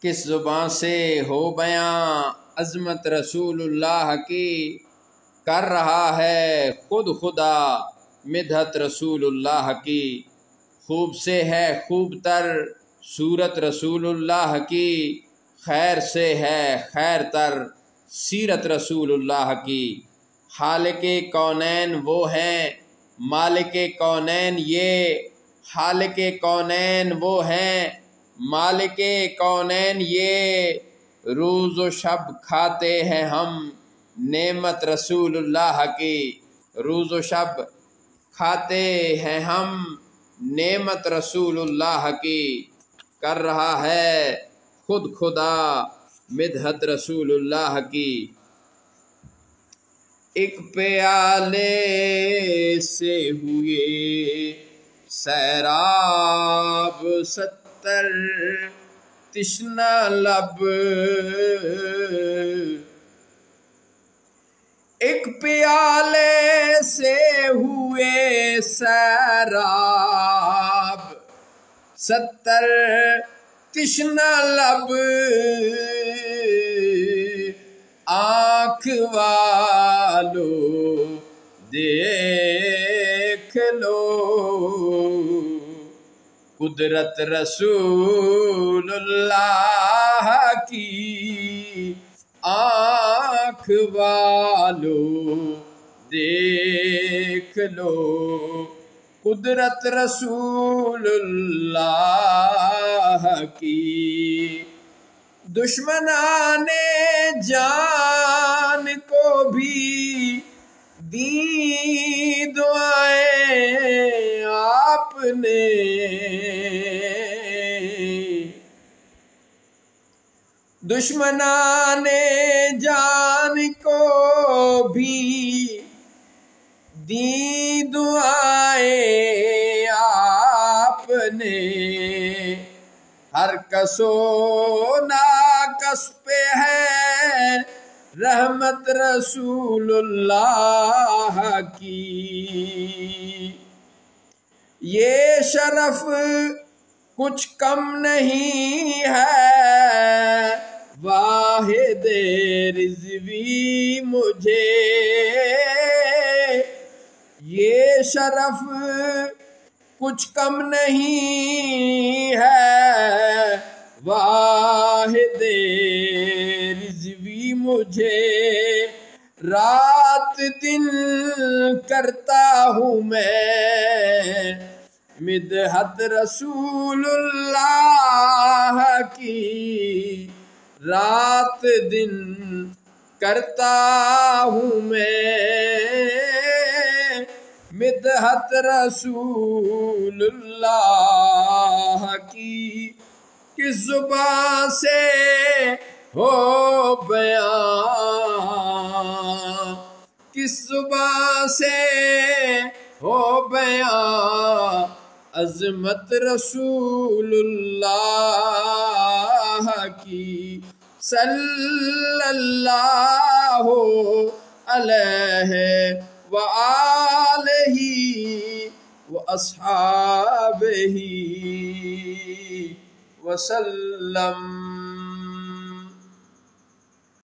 کس زبان سے ہو بیاں عظمت رسول اللہ کی، کر رہا ہے خود خدا مدحت رسول اللہ کی۔ خوب سے ہے خوب تر صورت رسول اللہ کی، خیر سے ہے خیر تر سیرت رسول اللہ کی۔ خالق کونین وہ ہیں مالک کونین یہ، خالق کونین وہ ہیں مالک کونین یہ۔ روز و شب کھاتے ہیں ہم نعمت رسول اللہ کی، روز و شب کھاتے ہیں ہم نعمت رسول اللہ کی۔ کر رہا ہے خود خدا مدحت رسول اللہ کی۔ ایک پیالے سے ہوئے سیراب 70 تشنہ لب، ایک پیالے سے ہوئے سیراب 70 تشنہ لب، آنکھ والو دیکھ لو قدرت رسول اللہ کی، آنکھ والو دیکھ لو قدرت رسول اللہ کی۔ دشمنان جان کو بھی دی دعائیں آپ نے، دشمنان جان کو بھی دی دعائیں آپ نے، ہر کس و ناکس پہ ہے رحمت رسول اللہ کی۔ یہ شرف کچھ کم نہیں ہے واحد رضوی مجھے، یہ شرف کچھ کم نہیں ہے واحد رضوی مجھے، رات دن کرتا ہوں میں مدحت رسول اللہ کی، رات دن کرتا ہوں میں مدحت رسول اللہ کی۔ کس زبان سے ہو بیاں، کس زبان سے ہو بیاں عظمت رسول اللہ کی، صلی اللہ علیہ وآلہ وأصحابہ وسلم۔